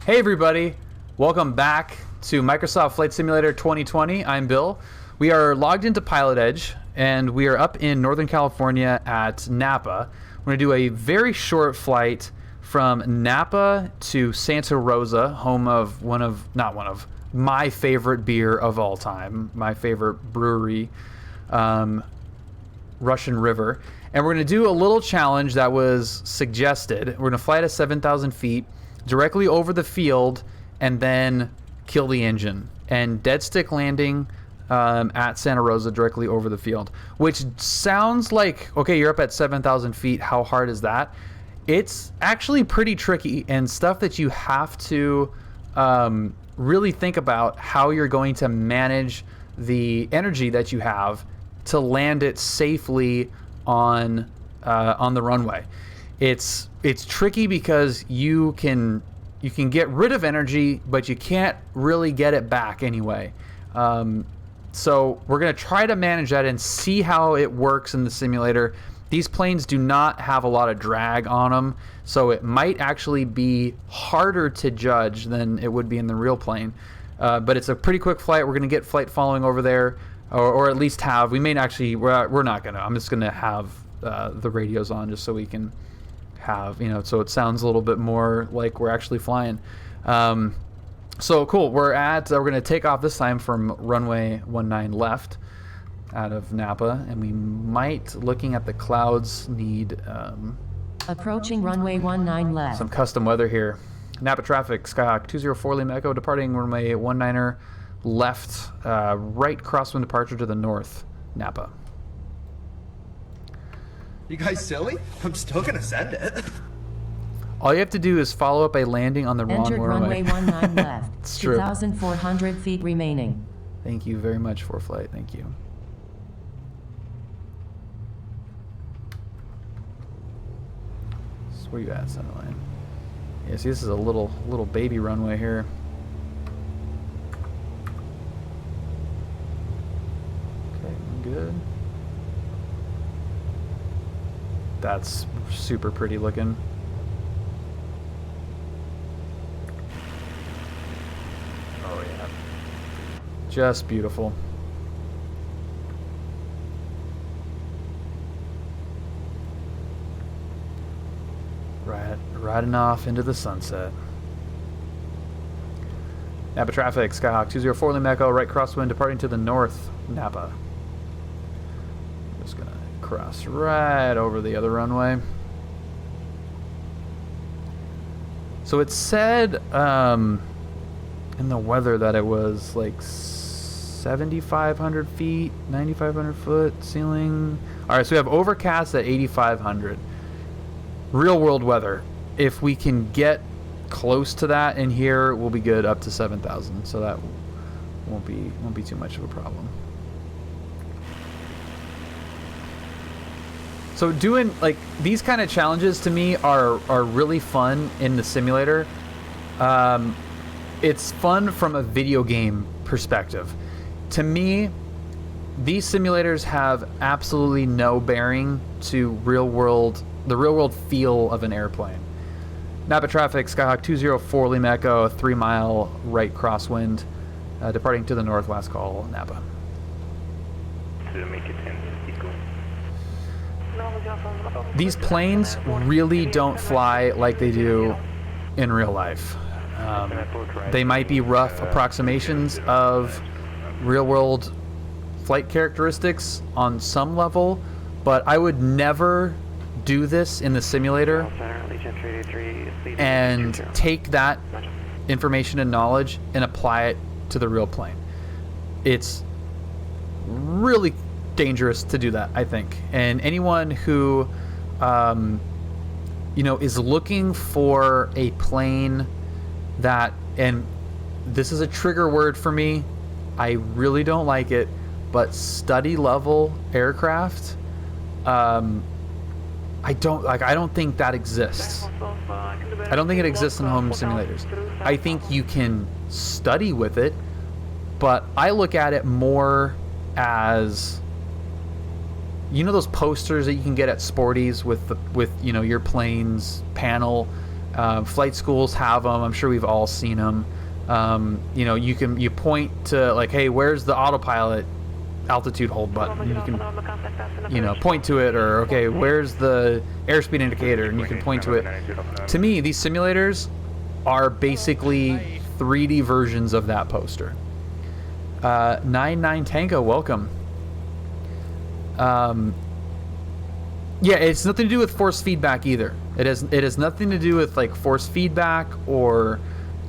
Hey everybody, welcome back to Microsoft Flight Simulator 2020. I'm Bill. We are logged into Pilot Edge and we are up in Northern California at Napa. We're going to do a very short flight from Napa to Santa Rosa, home of my favorite beer of all time, my favorite brewery, Russian River. And we're going to do a little challenge that was suggested. We're going to fly at 7,000 feet directly over the field and then kill the engine. And dead stick landing at Santa Rosa directly over the field. Which sounds like, okay, you're up at 7,000 feet. How hard is that? It's actually pretty tricky and stuff that you have to really think about how you're going to manage the energy that you have to land it safely on the runway. It's tricky because you can get rid of energy, but you can't really get it back anyway. So we're going to try to manage that and see how it works in the simulator. These planes do not have a lot of drag on them, so it might actually be harder to judge than it would be in the real plane. But it's a pretty quick flight. We're going to get flight following over there, or at least have. We may actually. We're not going to. I'm just going to have the radios on just so we can have, so it sounds a little bit more like we're actually flying. So cool. We're going to take off this time from runway 19 left out of Napa, and we might, looking at the clouds, need approaching runway 19 left. Some custom weather here. Napa traffic, Skyhawk 204 Lima Echo departing runway 19er left, right crosswind departure to the north, Napa. You guys silly? I'm still gonna send it. All you have to do is follow up a landing on the wrong runway. Entered runway 19 left. It's true. 2,400 feet remaining. Thank you very much for flight. Thank you. So where you at, Centerline? Yeah, see, this is a little baby runway here. Okay, good. That's super pretty looking. Oh yeah. Just beautiful. Riding off into the sunset. Napa traffic, Skyhawk 204 Lima Echo, right crosswind departing to the north, Napa. Just gonna cross right over the other runway. So it said in the weather that it was like 7,500 feet, 9,500 foot ceiling. All right, so we have overcast at 8,500. Real world weather. If we can get close to that in here, we'll be good up to 7,000. So that won't be too much of a problem. So doing like these kind of challenges to me are really fun in the simulator. It's fun from a video game perspective. To me, these simulators have absolutely no bearing to the real world feel of an airplane. Napa traffic, Skyhawk 204 Lima Echo, 3 mile right crosswind, departing to the north, last call, Napa. These planes really don't fly like they do in real life. They might be rough approximations of real-world flight characteristics on some level, but I would never do this in the simulator and take that information and knowledge and apply it to the real plane. It's really dangerous to do that, I think. And anyone who is looking for a plane that, and this is a trigger word for me, I really don't like it, but study level aircraft, I don't think that exists. I don't think it exists in home simulators. I think you can study with it, but I look at it more as, those posters that you can get at Sporties with your plane's panel Flight schools have them. I'm sure we've all seen them. You know, you point to like, hey, where's the autopilot altitude hold button? And you can, you know, point to it, or okay, where's the airspeed indicator? And you can point to it. To me, these simulators are basically 3D versions of that poster. 99 Tango, welcome. Yeah, it's nothing to do with force feedback either. It has nothing to do with like force feedback or,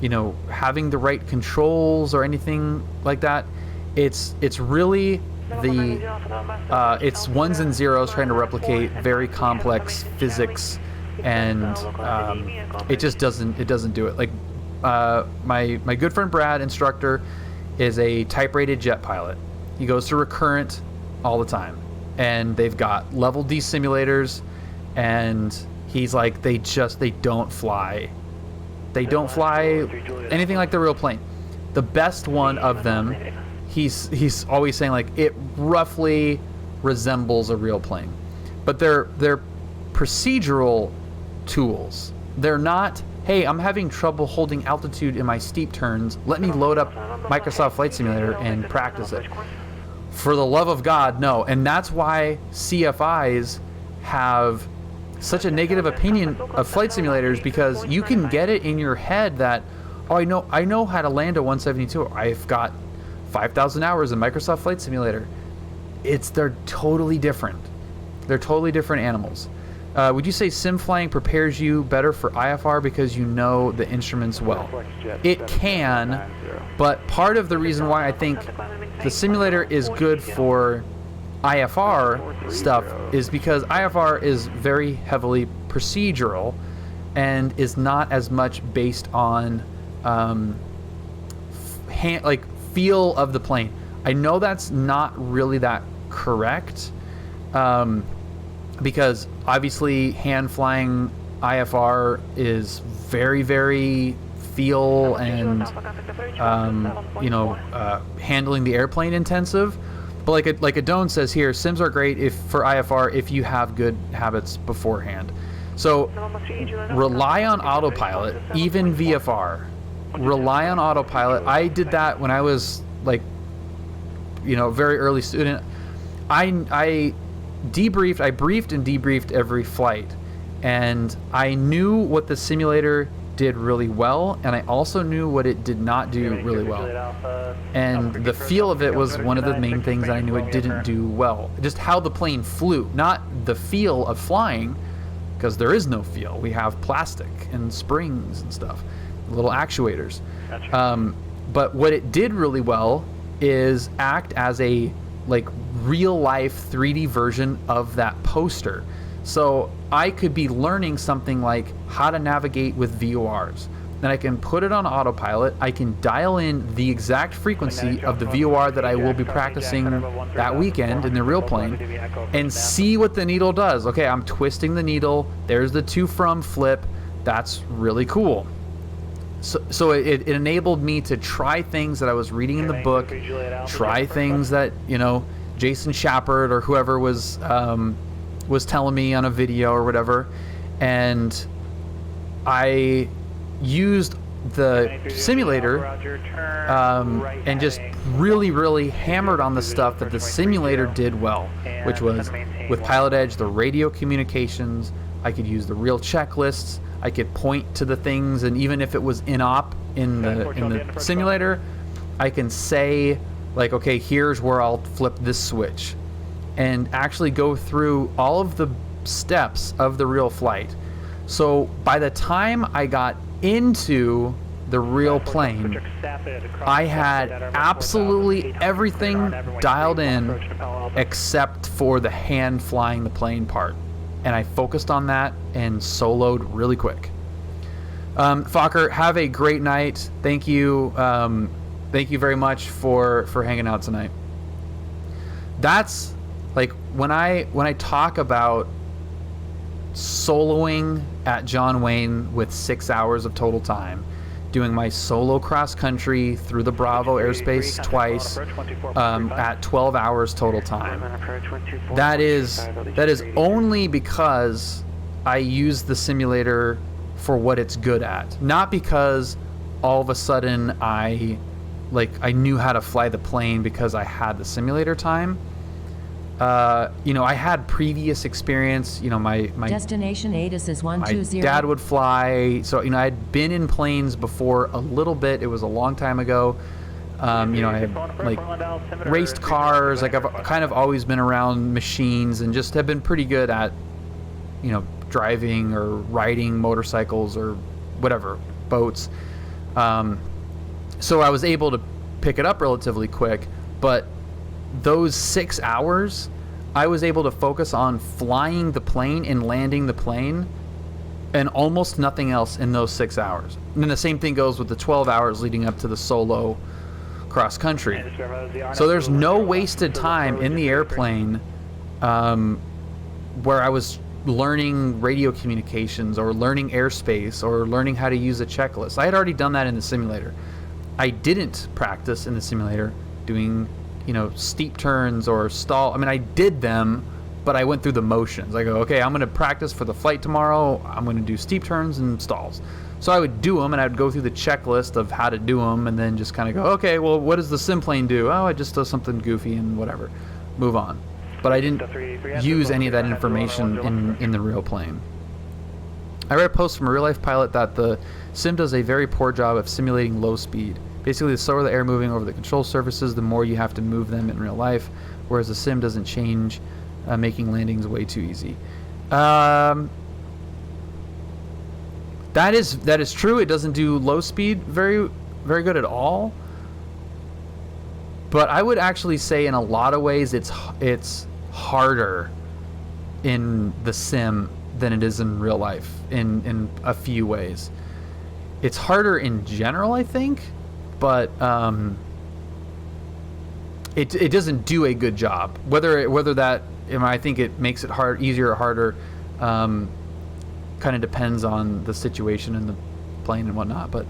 you know, having the right controls or anything like that. It's really the it's ones and zeros trying to replicate very complex physics, and it just doesn't do it. Like my good friend Brad, instructor, is a type-rated jet pilot. He goes through Recurrent all the time, and they've got level D simulators, and he's like, they don't fly. They don't fly anything like the real plane. The best one of them, he's always saying like it roughly resembles a real plane, but they're procedural tools. They're not, hey, I'm having trouble holding altitude in my steep turns, let me load up Microsoft Flight Simulator and practice it. For the love of God, no. And that's why CFIs have such a negative opinion of flight simulators, because you can get it in your head that, oh, I know how to land a 172. I've got 5,000 hours in Microsoft Flight Simulator. They're totally different. They're totally different animals. Would you say sim flying prepares you better for IFR because you know the instruments well? It can, but part of the reason why I think the simulator is good for IFR stuff is because IFR is very heavily procedural and is not as much based on feel of the plane. I know that's not really that correct, because obviously hand flying IFR is very, very feel and handling the airplane intensive. But like Adone says here, sims are great for IFR if you have good habits beforehand. So rely on autopilot, even VFR. Rely on autopilot. I did that when I was like, very early student. I briefed and debriefed every flight, and I knew what the simulator did really well, and I also knew what it did not do really well. And the feel of it was one of the main things that I knew it didn't do well. Just how the plane flew, not the feel of flying, because there is no feel. We have plastic and springs and stuff, little actuators. But what it did really well is act as a real life 3D version of that poster. So I could be learning something like how to navigate with VORs. Then I can put it on autopilot. I can dial in the exact frequency of the VOR that I will be practicing that weekend in the real plane and see what the needle does. Okay, I'm twisting the needle. There's the to from flip. That's really cool. So it enabled me to try things that I was reading in the book, try things that, Jason Shepard or whoever was telling me on a video or whatever, and I used the simulator and just really hammered on the stuff that the simulator did well, which was with Pilot Edge, the radio communications. I could use the real checklists. I could point to the things, and even if it was in-op in the simulator, I can say okay, here's where I'll flip this switch, and actually go through all of the steps of the real flight. So by the time I got into the real plane, I had absolutely everything dialed in except for the hand flying the plane part. And I focused on that and soloed really quick. Fokker, have a great night. Thank you. Thank you very much for hanging out tonight. That's when I talk about soloing at John Wayne with 6 hours of total time, doing my solo cross country through the Bravo airspace twice at 12 hours total time. That is only because I use the simulator for what it's good at. Not because all of a sudden I knew how to fly the plane because I had the simulator time. You know, I had previous experience. You know, my Destination ATIS is my 120. dad would fly, so you know I'd been in planes before a little bit. It was a long time ago. You know, I had like raced cars. Like I've kind of always been around machines and just have been pretty good at, you know, driving or riding motorcycles or whatever, boats. So I was able to pick it up relatively quick, but those 6 hours, I was able to focus on flying the plane and landing the plane and almost nothing else in those 6 hours. And then the same thing goes with the 12 hours leading up to the solo cross country. So there's no wasted time in the airplane where I was learning radio communications or learning airspace or learning how to use a checklist. I had already done that in the simulator. I didn't practice in the simulator doing, you know, steep turns or stall. I mean, I did them, but I went through the motions. I go, okay, I'm going to practice for the flight tomorrow. I'm going to do steep turns and stalls. So I would do them, and I'd go through the checklist of how to do them, and then just kind of go, okay, well, what does the sim plane do? Oh, it just does something goofy and whatever. Move on. But I didn't use any of that information in the real plane. I read a post from a real-life pilot that the sim does a very poor job of simulating low speed. Basically, the slower the air moving over the control surfaces, the more you have to move them in real life, whereas the sim doesn't change, making landings way too easy. That is true. It doesn't do low speed very good at all. But I would actually say in a lot of ways it's harder in the sim than it is in real life in a few ways. It's harder in general, I think, but it doesn't do a good job. Whether that, you know, I think it makes it easier or harder, kind of depends on the situation and the plane and whatnot. But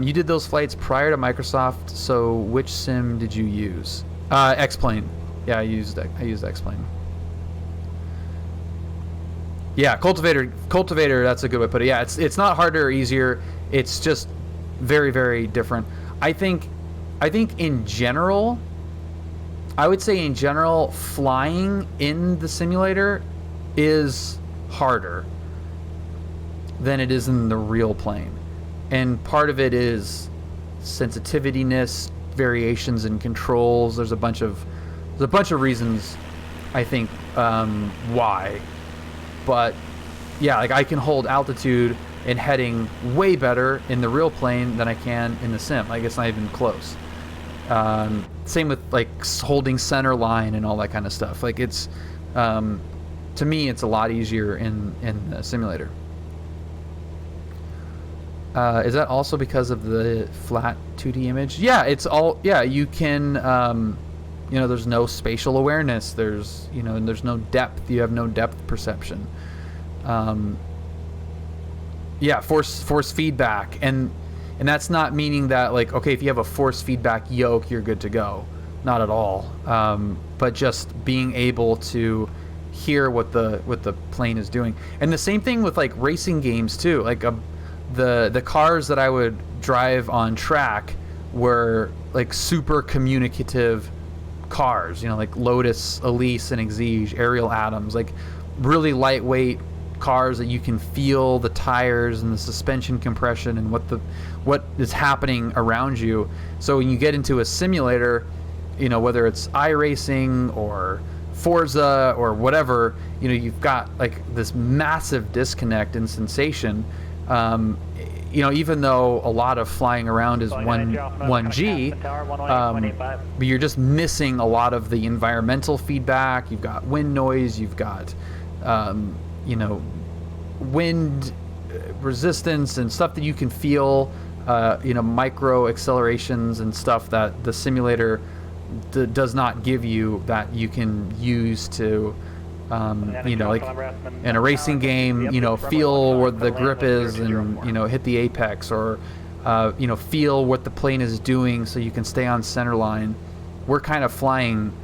you did those flights prior to Microsoft, so which sim did you use? X-Plane. Yeah, I used X-Plane. Yeah, Cultivator. That's a good way to put it. Yeah, it's not harder or easier. It's just very, very different. I think in general, I would say in general, flying in the simulator is harder than it is in the real plane, and part of it is sensitivitiness, variations in controls. There's a bunch of reasons, I think, why. But yeah, like I can hold altitude and heading way better in the real plane than I can in the sim. Like it's not even close. Same with like holding center line and all that kind of stuff. Like it's, to me, it's a lot easier in the simulator. Is that also because of the flat 2D image? Yeah, it's all. Yeah, you can. You know, there's no spatial awareness. There's, you know, and there's no depth. You have no depth perception. Yeah, force feedback, and that's not meaning that like, okay, if you have a force feedback yoke, you're good to go. Not at all. But just being able to hear what the plane is doing, and the same thing with like racing games too. Like the cars that I would drive on track were like super communicative cars, you know, like Lotus, Elise, and Exige, Ariel Adams, like really lightweight cars that you can feel the tires and the suspension compression and what is happening around you. So when you get into a simulator, you know, whether it's iRacing or Forza or whatever, you know, you've got like this massive disconnect in sensation. You know, even though a lot of flying around is 1G, but you're just missing a lot of the environmental feedback. You've got wind noise, you've got, you know, wind resistance and stuff that you can feel, you know, micro accelerations and stuff that the simulator does not give you, that you can use to, you know, like in a racing game, you know, feel where the grip is and, you know, hit the apex, or, you know, feel what the plane is doing so you can stay on center line. We're kind of flying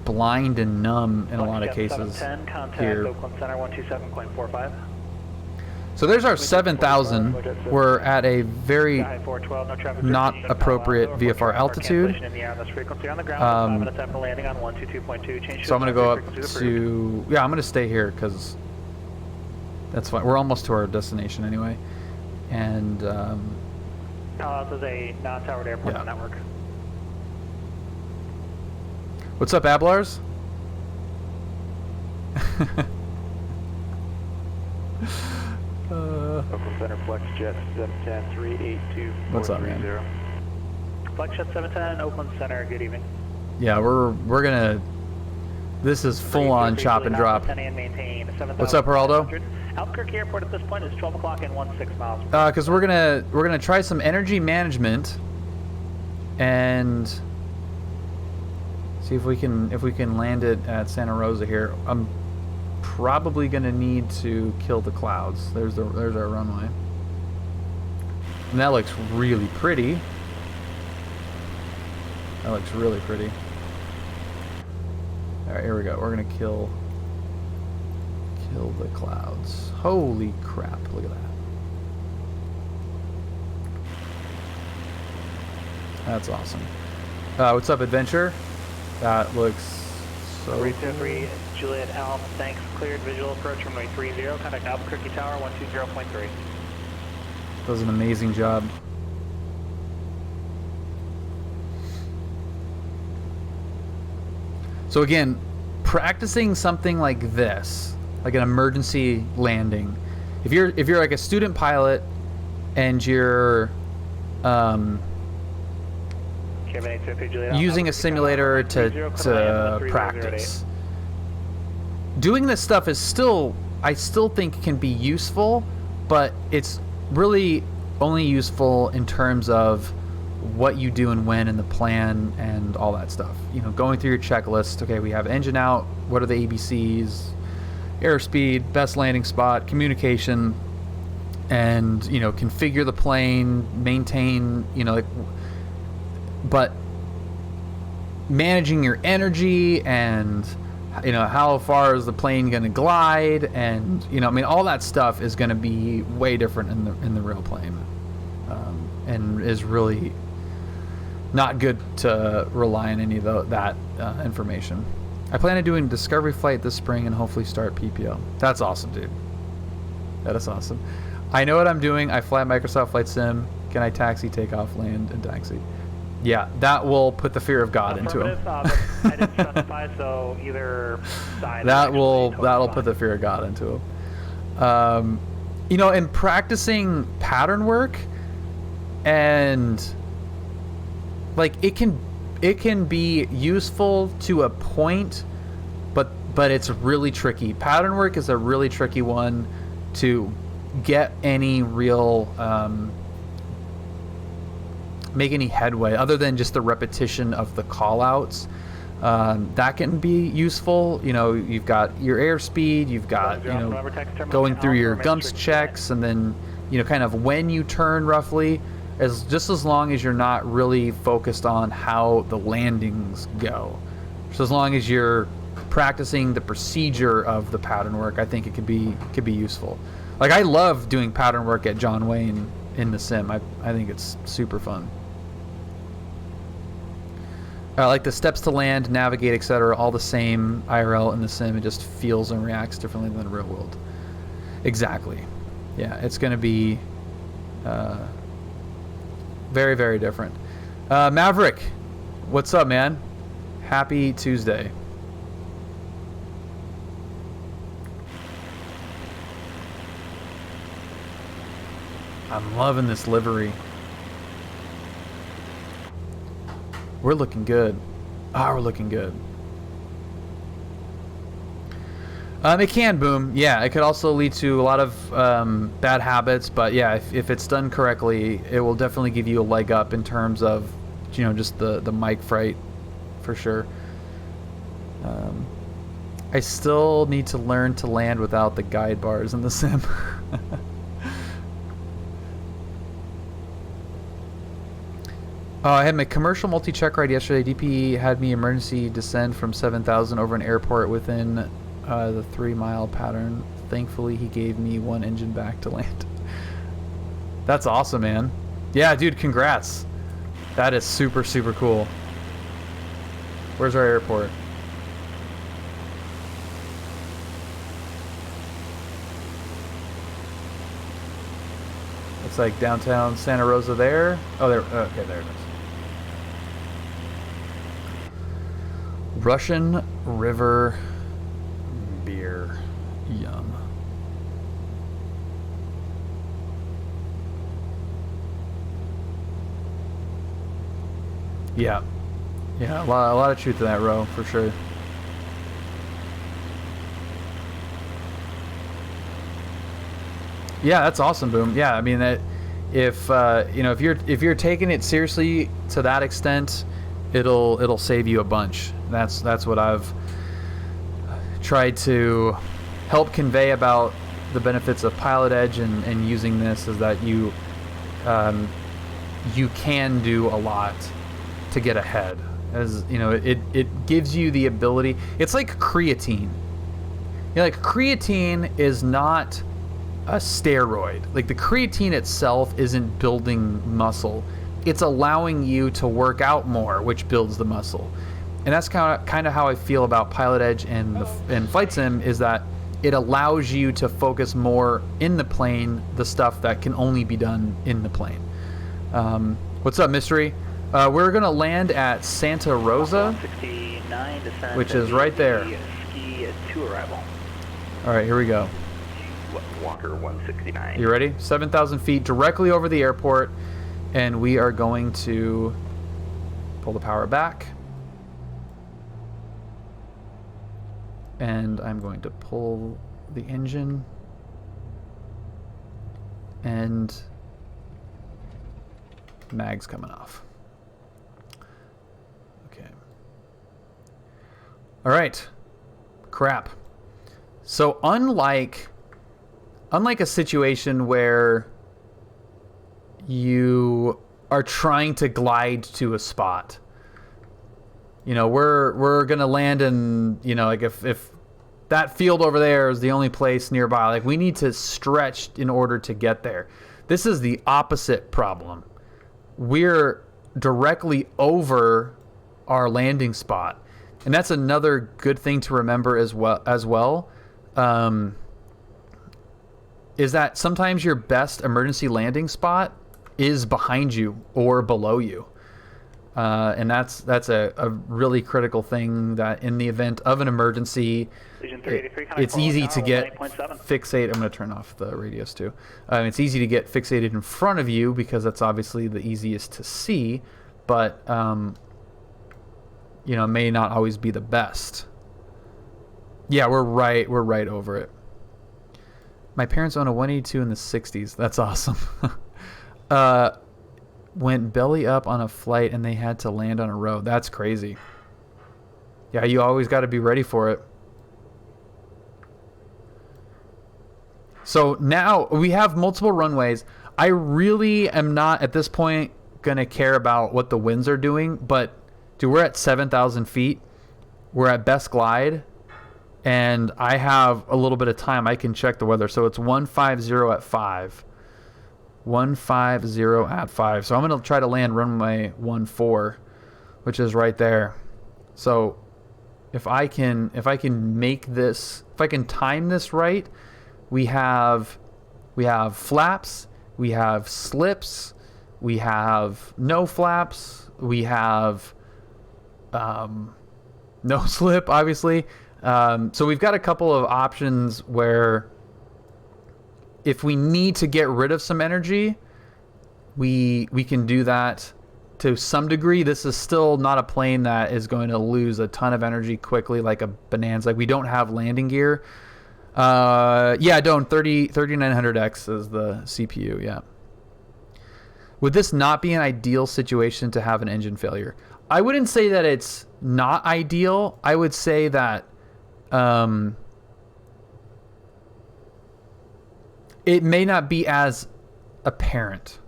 blind and numb in a lot of cases here. So there's our 7,000. We're at a very not appropriate VFR altitude. So I'm going to go up to... Yeah, I'm going to stay here because that's fine. We're almost to our destination anyway. And... Palo Alto is a non-towered airport yeah. on network. What's up, Ablars? Oakland Center, Flex Jet 710 382. What's up, man? Flex Jet 710, Oakland Center, good evening. Yeah, we're gonna... This is full-on chop and drop. What's up, Geraldo? Albuquerque Airport at this point is 12 o'clock and 16 miles. Because we're gonna try some energy management and see if we can land it at Santa Rosa here. I'm probably gonna need to kill the clouds. There's our runway, and that looks really pretty. That looks really pretty. All right, here we go. We're gonna kill the clouds. Holy crap! Look at that. That's awesome. What's up, Adventure? That looks so. 323 Juliet Elm. Thanks. Cleared. Visual approach runway 30. Contact Albuquerque Tower 120.3. Does an amazing job. So again, practicing something like this, like an emergency landing. If you're like a student pilot and you're using a simulator to practice, doing this stuff is I still think can be useful, but it's really only useful in terms of what you do and when and the plan and all that stuff. You know, going through your checklist. Okay, we have engine out. What are the ABCs? Airspeed, best landing spot, communication, and, you know, configure the plane, maintain, you know, like, but managing your energy and, you know, how far is the plane going to glide, and, you know, I mean, all that stuff is going to be way different in the real plane, and is really not good to rely on any of that information. I plan on doing Discovery flight this spring and hopefully start PPO. That's awesome, dude. That is awesome. I know what I'm doing. I fly Microsoft Flight Sim. Can I taxi, take off, land, and taxi? Yeah, that will put the fear of God into him. I didn't specify, so either side. That'll put the fear of God into him. You know, in practicing pattern work, and like it can be useful to a point, but it's really tricky. Pattern work is a really tricky one to get any real make any headway other than just the repetition of the call outs. That can be useful. You know, you've got your airspeed, you've got, you know, going through your GUMPS checks, and then, you know, kind of when you turn roughly, as long as you're not really focused on how the landings go. So as long as you're practicing the procedure of the pattern work, I think it could be useful. Like, I love doing pattern work at John Wayne in the sim. I think it's super fun. Like the steps to land, navigate, etc., all the same IRL in the sim. It just feels and reacts differently than the real world. Exactly. Yeah, it's going to be very, very different. Maverick, what's up, man? Happy Tuesday. I'm loving this livery. We're looking good. We're looking good. It can boom. Yeah, it could also lead to a lot of bad habits. But yeah, if it's done correctly, it will definitely give you a leg up in terms of, you know, just the mic fright, for sure. I still need to learn to land without the guide bars in the sim. I had my commercial multi-check ride yesterday. DP had me emergency descend from 7,000 over an airport within the 3-mile pattern Thankfully, he gave me one engine back to land. That's awesome, man. Yeah, dude, congrats. That is super, super cool. Where's our airport? Looks like downtown Santa Rosa there. Oh, there. Okay, there it is. Russian River beer. Yum. Yeah. Yeah, a lot of truth to that, Ro, for sure. Yeah, that's awesome, Boom. Yeah, I mean that if you know, if you're taking it seriously to that extent, it'll save you a bunch. That's what I've tried to help convey about the benefits of Pilot Edge and using this, is that you can do a lot to get ahead. As you know, it gives you the ability. It's like creatine. You know, like creatine is not a steroid. Like the creatine itself isn't building muscle. It's allowing you to work out more, which builds the muscle. And that's kind of how I feel about Pilot Edge and Flight Sim, is that it allows you to focus more in the plane, the stuff that can only be done in the plane. What's up, Mystery? We're gonna land at Santa Rosa, which is right there. Ski to arrival. All right, here we go. Walker 169. You ready? 7,000 feet directly over the airport, and we are going to pull the power back. And I'm going to pull the engine, and mag's coming off. Okay. All right. Crap. So unlike a situation where you are trying to glide to a spot, you know, we're gonna land in, you know, like if that field over there is the only place nearby, like we need to stretch in order to get there. This is the opposite problem. We're directly over our landing spot, and that's another good thing to remember as well. Is that sometimes your best emergency landing spot is behind you or below you. And that's a really critical thing, that in the event of an emergency, it's easy to get fixated. I'm going to turn off the radios too. It's easy to get fixated in front of you because that's obviously the easiest to see, but you know, may not always be the best. Yeah, we're right over it. My parents own a 182 in the 60s. That's awesome. Went belly up on a flight and they had to land on a road. That's crazy. Yeah, you always got to be ready for it. So now we have multiple runways. I really am not at this point going to care about what the winds are doing, but dude, we're at 7,000 feet. We're at best glide. And I have a little bit of time. I can check the weather. So it's 150 at 5. 150 at 5. So I'm going to try to land runway 14, which is right there. So if I can make this, if I can time this right, we have flaps, we have slips, we have no flaps, we have no slip, obviously. So we've got a couple of options where if we need to get rid of some energy, we can do that to some degree. This is still not a plane that is going to lose a ton of energy quickly like a Bonanza. Like, we don't have landing gear. Yeah, don't. 3900X is the CPU, yeah. Would this not be an ideal situation to have an engine failure? I wouldn't say that it's not ideal. I would say that it may not be as apparent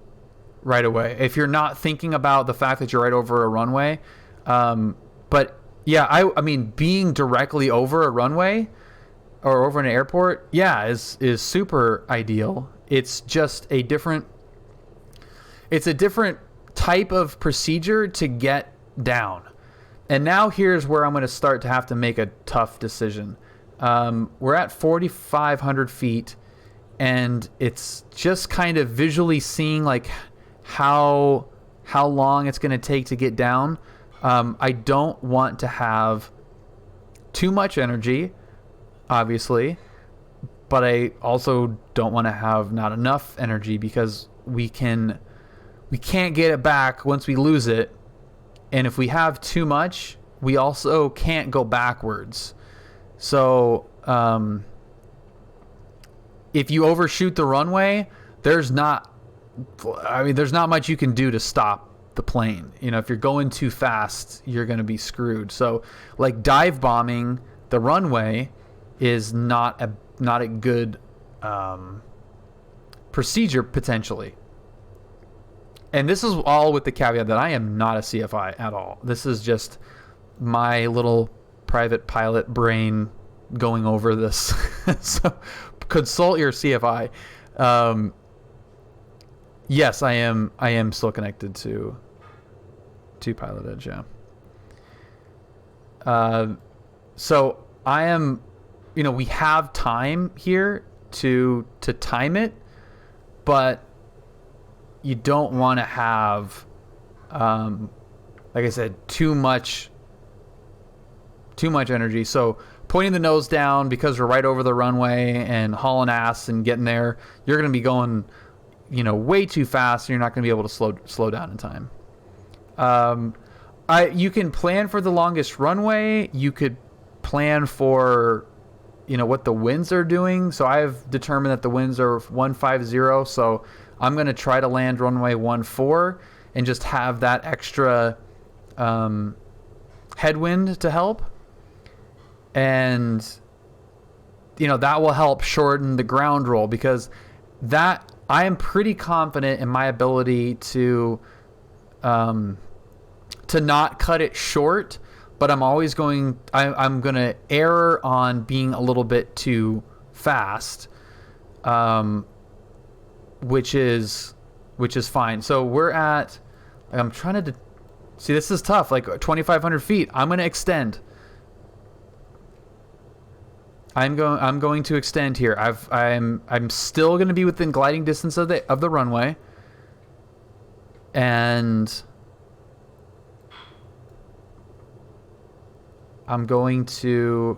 right away if you're not thinking about the fact that you're right over a runway. But yeah, I mean, being directly over a runway or over an airport, yeah, is super ideal. It's just a different type of procedure to get down. And now here's where I'm going to start to have to make a tough decision. We're at 4,500 feet, and it's just kind of visually seeing like how long it's going to take to get down. I don't want to have too much energy, obviously, but I also don't want to have not enough energy, because we can't get it back once we lose it. And if we have too much, we also can't go backwards. So if you overshoot the runway, there's not much you can do to stop the plane. You know, if you're going too fast, you're going to be screwed. So like dive bombing the runway is not a good procedure potentially. And this is all with the caveat that I am not a CFI at all. This is just my little private pilot brain going over this. So consult your CFI. Yes, I am still connected to Pilot Edge, yeah. So I am, we have time here to time it, but you don't want to have, like I said, too much energy. So pointing the nose down because we're right over the runway and hauling ass and getting there, you're going to be going, way too fast, and you're not going to be able to slow down in time. You can plan for the longest runway. You could plan for, what the winds are doing. So I've determined that the winds are 150. So I'm going to try to land runway 14 and just have that extra headwind to help. And, that will help shorten the ground roll, because that I am pretty confident in my ability to not cut it short, but I'm going to err on being a little bit too fast. Which is fine. So we're at, I'm trying to see, this is tough, like 2,500 feet. I'm going to extend. I'm going to extend here. I'm still going to be within gliding distance of the runway. And I'm going to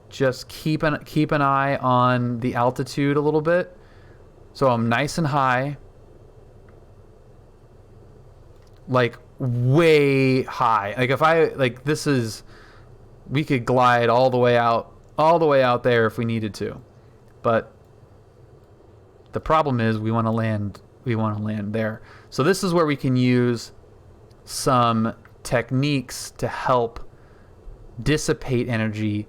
just keep an eye on the altitude a little bit. So I'm nice and high, like way high. Like we could glide all the way out there if we needed to. But the problem is we want to land there. So this is where we can use some techniques to help dissipate energy.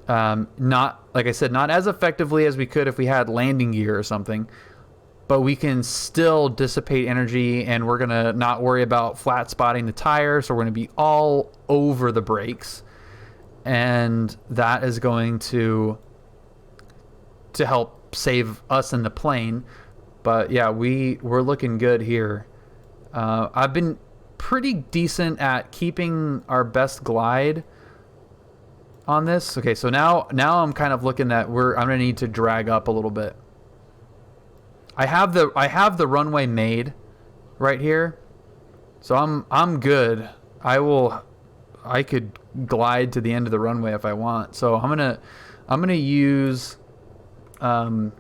Not, like I said, not as effectively as we could if we had landing gear or something, but we can still dissipate energy, and we're going to not worry about flat spotting the tire. So we're going to be all over the brakes, and that is going to help save us in the plane. But yeah, we're looking good here. I've been pretty decent at keeping our best glide on this. Okay, so now I'm kind of looking at I'm gonna need to drag up a little bit. I have the runway made right here, so I'm good. I could glide to the end of the runway if I want. So I'm gonna use what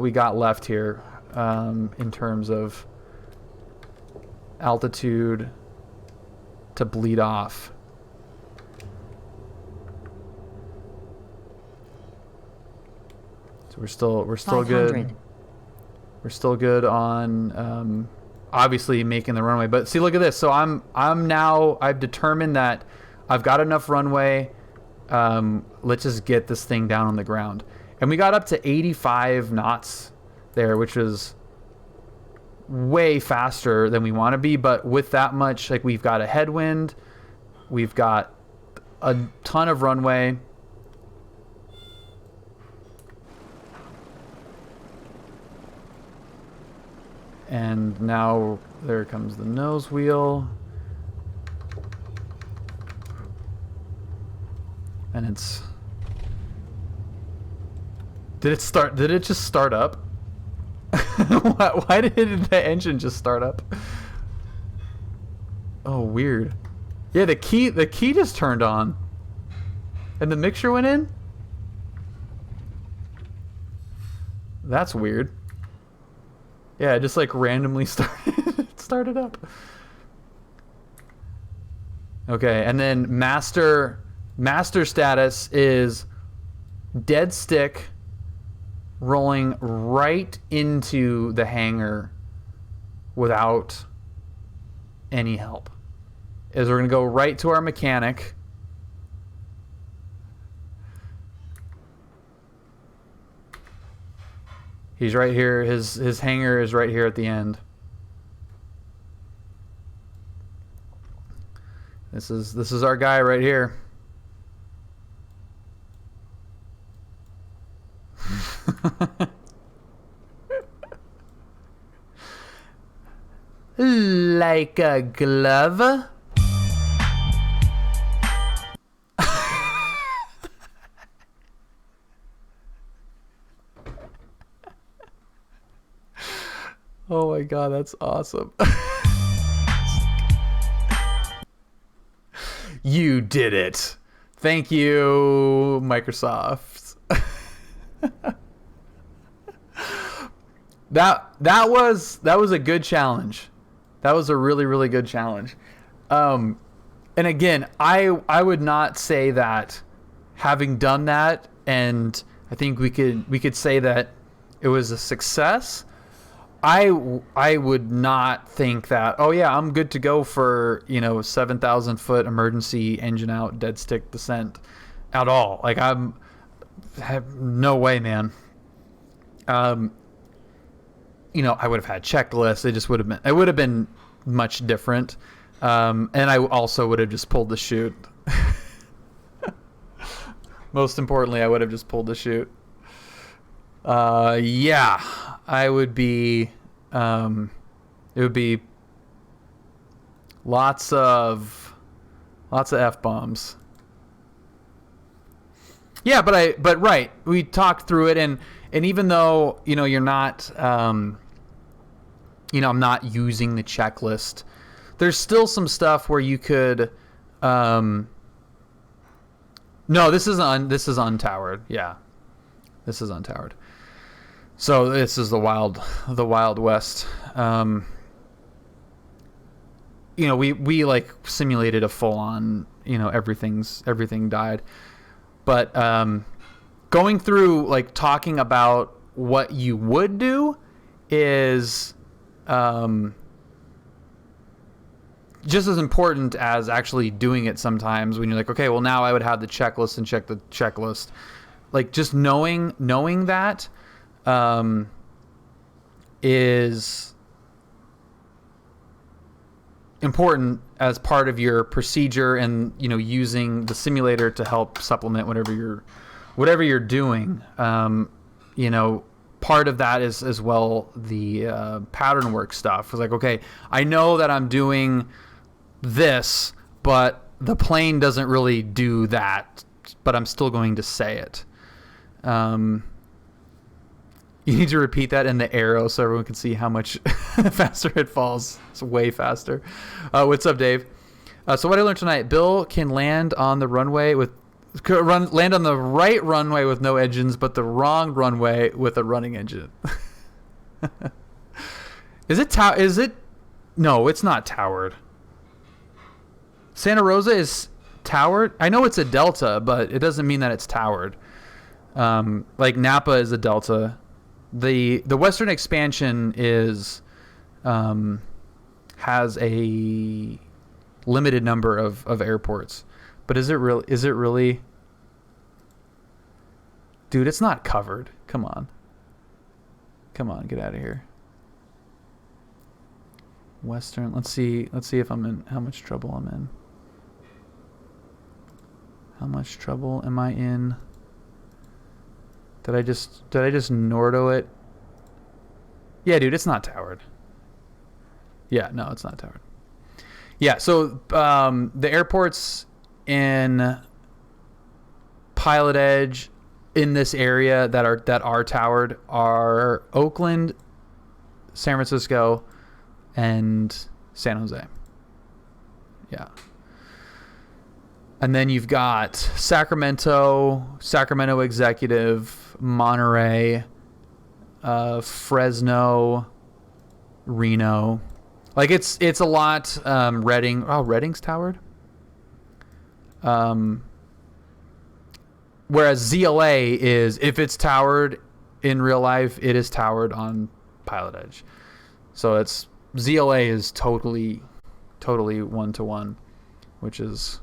we got left here in terms of altitude to bleed off. So we're still good. We're still good on obviously making the runway. But see, look at this. So I've determined that I've got enough runway. Let's just get this thing down on the ground. And we got up to 85 knots there, which is way faster than we want to be. But with that much, like, we've got a headwind, we've got a ton of runway. And now there comes the nose wheel. And it's... Did it start? Did it just start up? Why did the engine just start up? Oh, weird. Yeah, the key just turned on. And the mixture went in? That's weird. Yeah, it just like randomly started up. Okay, and then master status is dead stick rolling right into the hangar without any help. Is we're gonna go right to our mechanic. He's right here. His hangar is right here at the end. This is our guy right here. Like a glove. Oh my god, that's awesome. You did it. Thank you, Microsoft. That was a good challenge. That was a really good challenge. And again, I would not say that having done that, and I think we could say that it was a success. I would not think that, oh yeah, I'm good to go for, 7,000 foot emergency engine out dead stick descent at all. Like have no way, man. I would have had checklists. It would have been much different. And I also would have just pulled the chute. Most importantly, I would have just pulled the chute. Yeah, I would be, it would be lots of F-bombs. Yeah, but right, we talked through it, and even though, you're not, I'm not using the checklist, there's still some stuff where you could, no, this is untowered. Yeah, this is untowered. So this is the Wild West. We like simulated a full on, everything died. But going through, like, talking about what you would do is just as important as actually doing it sometimes, when you're like, okay, well, now I would have the checklist and check the checklist. Like, just knowing that is important as part of your procedure, and using the simulator to help supplement whatever you're doing. Part of that is as well the pattern work stuff. It's like, okay, I know that I'm doing this, but the plane doesn't really do that, but I'm still going to say it. You need to repeat that in the arrow so everyone can see how much faster it falls. It's way faster. What's up, Dave? So what I learned tonight: Bill can land on the runway land on the right runway with no engines, but the wrong runway with a running engine. Is it? No, it's not towered. Santa Rosa is towered. I know it's a delta, but it doesn't mean that it's towered. Like Napa is a delta. The Western expansion has a limited number of airports, but is it really? Dude, it's not covered. Come on, get out of here. Western. Let's see if I'm in how much trouble I'm in. How much trouble am I in? Did I just Nordo it? Yeah, dude, it's not towered. Yeah, no, it's not towered. Yeah, so the airports in Pilot Edge in this area that are towered are Oakland, San Francisco, and San Jose. Yeah. And then you've got Sacramento Executive, Monterey, Fresno, Reno. Like it's a lot. Redding. Oh, Redding's towered. Whereas ZLA is, if it's towered in real life, it is towered on Pilot Edge. So it's ZLA is totally 1-to-1, which is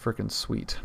freaking sweet.